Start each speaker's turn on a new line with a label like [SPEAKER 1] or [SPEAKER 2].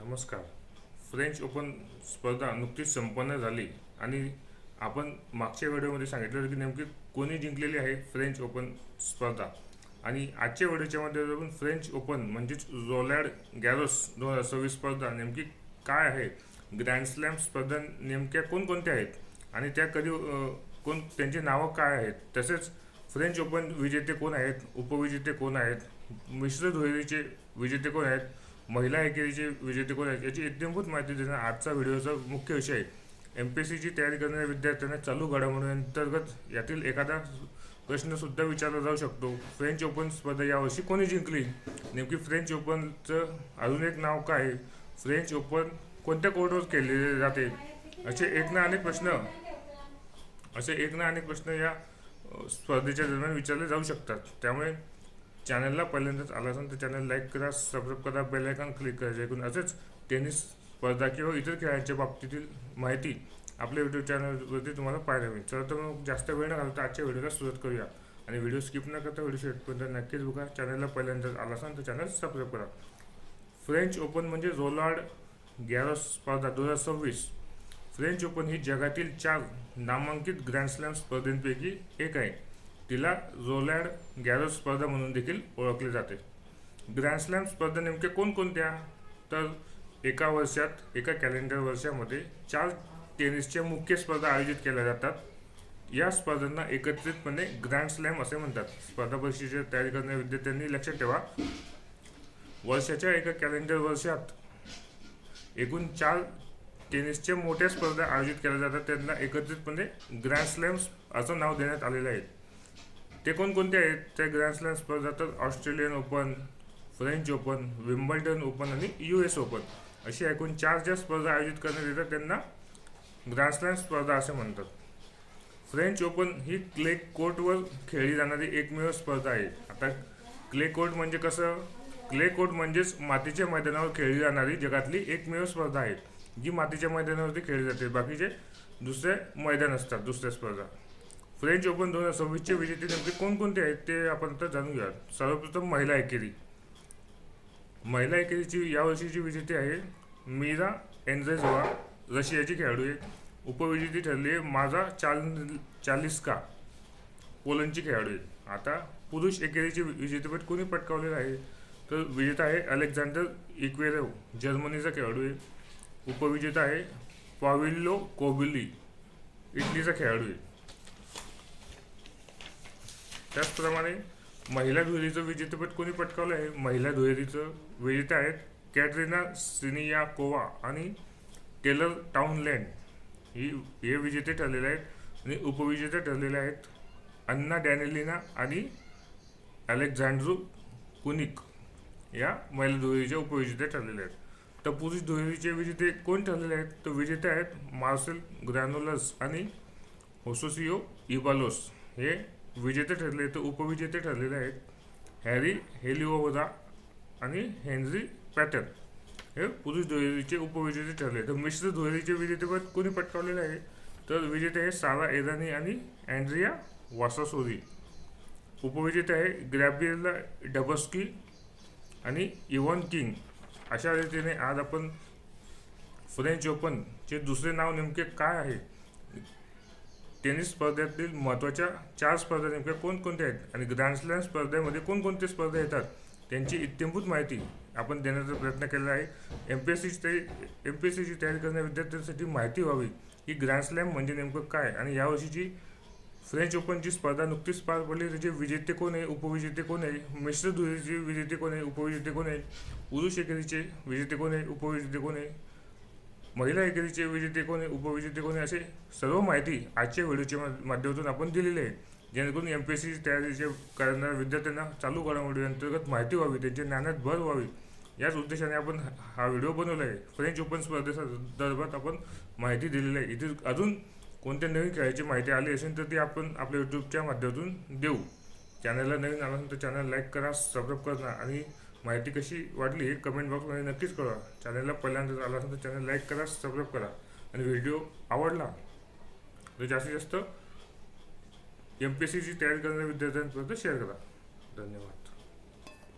[SPEAKER 1] नमस्कार. French open स्पर्धा नुकतीच संपन्न झाली आणि आपण मागच्या व्हिडिओमध्ये सांगितलं होतं की नेमकी कोणी जिंकलेली आहे फ्रेंच ओपन स्पर्धा. आणि आजच्या व्हिडिओच्या माध्यमातून आपण फ्रेंच ओपन म्हणजेच रोलँड गॅरोस 2026 स्पर्धा नेमकी काय आहे, ग्रँड स्लॅम स्पर्धा नेमक्या कोणकोणत्या आहेत आणि त्या कधी कोण त्यांची नावं काय आहेत, तसेच फ्रेंच ओपन विजेते कोण आहेत, उपविजेते कोण आहेत, मिश्र दुहेरीचे विजेते कोण आहेत, महिला एकेरीचे विजेते कोण आहेत, याची इत्यंभूत माहिती देणं आजचा व्हिडिओचा मुख्य विषय आहे. MPSCची तयारी करणाऱ्या विद्यार्थ्यांना चालू घडामोडींअंतर्गत यातील एखादा प्रश्नसुद्धा विचारला जाऊ शकतो. फ्रेंच ओपन स्पर्धा यावर्षी कोणी जिंकली, नेमकी फ्रेंच ओपनचं अजून एक नाव काय आहे, फ्रेंच ओपन कोणत्या कोर्टवर केले जाते, असे एक ना अनेक प्रश्न या स्पर्धेच्या दरम्यान विचारले जाऊ शकतात. त्यामुळे चॅनलला पहिल्यांदाच आला असेल तर चॅनल लाईक करा, सबस्क्राईब करा, बेल आयकॉन क्लिक करा, जेणेकरून असेच टेनिस स्पर्धा किंवा इतर खेळांच्या बाबतीतील माहिती आपल्या युट्यूब चॅनलवरती तुम्हाला पाहायला मिळेल. चला तर मग जास्त वेळ न घालता आजच्या व्हिडिओला सुरुवात करूया. आणि व्हिडिओ स्किप न करता व्हिडिओ शेवटपर्यंत नक्कीच बघा. चॅनलला पहिल्यांदाच आला असेल तर चॅनल सबस्क्राईब करा. फ्रेंच ओपन म्हणजे रोलँड गॅरोस स्पर्धा 2026. फ्रेंच ओपन ही जगातील 4 नामांकित ग्रँड स्लॅम स्पर्धेपैकी एक आहे. तिला रोलँड गॅरोस स्पर्धा म्हणून देखील ओळखले जाते. ग्रँड स्लॅम स्पर्धा नेमक्या कोणकोणत्या, तर एका वर्षात एका कॅलेंडर वर्षामध्ये 4 टेनिसच्या मुख्य स्पर्धा आयोजित केल्या जातात. या स्पर्धांना एकत्रितपणे ग्रँड स्लॅम असे म्हणतात. स्पर्धा परीक्षेची तयारी करणाऱ्या विद्यार्थ्यांनी लक्षात ठेवा, वर्षाच्या एका कॅलेंडर वर्षात एकूण 4 टेनिसच्या मोठ्या स्पर्धा आयोजित केल्या जातात. त्यांना एकत्रितपणे ग्रँड स्लॅम्स असं नाव देण्यात आलेलं आहे. ते कोणकोणते आहेत त्या ग्रँड स्लॅम स्पर्धा, तर Australian open, French open, Wimbledon open आणि US ओपन अशी एकूण 4 ज्या स्पर्धा आयोजित करण्यात येतात त्यांना ग्रँड स्लॅम स्पर्धा असे म्हणतात. फ्रेंच ओपन ही क्ले कोर्टवर खेळली जाणारी एकमेव स्पर्धा आहे. आता क्ले कोर्ट म्हणजे कसं, क्ले कोर्ट म्हणजेच मातीच्या मैदानावर खेळली जाणारी जगातली एकमेव स्पर्धा आहे जी मातीच्या मैदानावरती खेळली जाते. बाकीचे दुसरे मैदान असतात, दुसऱ्या स्पर्धा. फ्रेंच ओपन 2026चे विजेते नेमके कोणकोणते आहेत ते आपण आता जाणून घ्या. सर्वप्रथम महिला एकेरी. महिला एकेरीची यावर्षीची विजेती आहे मीरा एंड्रेझोवा, रशियाची खेळाडू आहे. उपविजेती ठरली आहे माजा चालिस्का, पोलंडची खेळाडू आहे. आता पुरुष एकेरीचे विजेतेपद कोणी पटकावलेलं आहे, तर विजेता आहे अलेक्झांडर इक्वेरेव, जर्मनीचा खेळाडू आहे. उपविजेता आहे पाविल्लो कोबिली, इटलीचा खेळाडू आहे. त्याचप्रमाणे महिला दुहेरीचं विजेतेपद कोणी पटकावलं आहे, महिला दुहेरीचं विजेते आहेत कॅटरिना सिनियाकोवा आणि टेलर टाउनलँड, हे विजेते ठरलेले आहेत. आणि उपविजेते ठरलेले आहेत अन्ना डॅनिलिना आणि अलेक्झांड्रू कुनिक, या महिला दुहेरीचे उपविजेते ठरलेले आहेत. तर पुरुष दुहेरीचे विजेते कोण ठरलेले आहेत, तर विजेते आहेत मार्सेल ग्रॅनोलस आणि होसोसियो इबालोस, हे विजेते ठरले. तर उपविजेते ठरलेले आहेत हॅरी हेलिओवरा आणि हेनरी पॅटन, हे पुरुष दुहेरीचे उपविजेते ठरले. तर मिश्र दुहेरीचे विजेतेपद कोणी पटकावलेले आहे, तर विजेते आहे सारा एरानी आणि अँड्रिया वासासोरी. उपविजेते आहे ग्रॅबिएला डबस्की आणि इव्हॉन किंग. अशा रीतीने आज आपण फ्रेंच ओपनचे दुसरे नाव नेमके काय आहे, टेनिस स्पर्धेतील महत्त्वाच्या 4 स्पर्धा नेमक्या कोणकोणत्या आहेत आणि ग्रँड स्लॅम स्पर्धेमध्ये कोणकोणते स्पर्धा येतात त्यांची इत्यंभूत माहिती आपण देण्याचा प्रयत्न केला आहे. MPSCची तयारी करणाऱ्या विद्यार्थ्यांसाठी माहिती व्हावी की ग्रँड स्लॅम म्हणजे नेमकं काय आणि यावर्षीची फ्रेंच ओपनची स्पर्धा नुकतीच पार पडली. त्याचे विजेते कोण आहे, उपविजेते कोण आहे, मिश्र दुहेरीचे विजेते कोण आहे, उपविजेते कोण आहे, पुरुष एकेरीचे विजेते कोण आहे, उपविजेते कोण आहे, महिला एकेरीचे विजेते कोण आहे, उपविजेते कोण आहे, असे सर्व माहिती आजच्या व्हिडिओच्या माध्यमातून आपण दिलेली आहे. जेणेकरून MPSCची तयारी करणाऱ्या विद्यार्थ्यांना चालू घडामोडी अंतर्गत माहिती व्हावी, त्यांच्या ज्ञानात भर व्हावी, याच उद्देशाने आपण हा व्हिडिओ बनवला आहे. फ्रेंच ओपन स्पर्धेसंदर्भात आपण माहिती दिलेली आहे. इथे अजून कोणत्या नवीन खेळाची माहिती आली असेल तर ती आपण आपल्या यूट्यूबच्या माध्यमातून देऊ. चॅनलला नवीन आला असेल तर चॅनल लाईक करा, सबस्क्राईब करा आणि माहिती कशी वाटली हे कमेंट बॉक्समध्ये नक्कीच कळवा. चॅनलला पहिल्यांदाच आला असेल तर चॅनल लाईक करा, सबस्क्राईब करा आणि व्हिडिओ आवडला तर जास्तीत जास्त MPSCची तयारी करणाऱ्या विद्यार्थ्यांपर्यंत शेअर करा. धन्यवाद.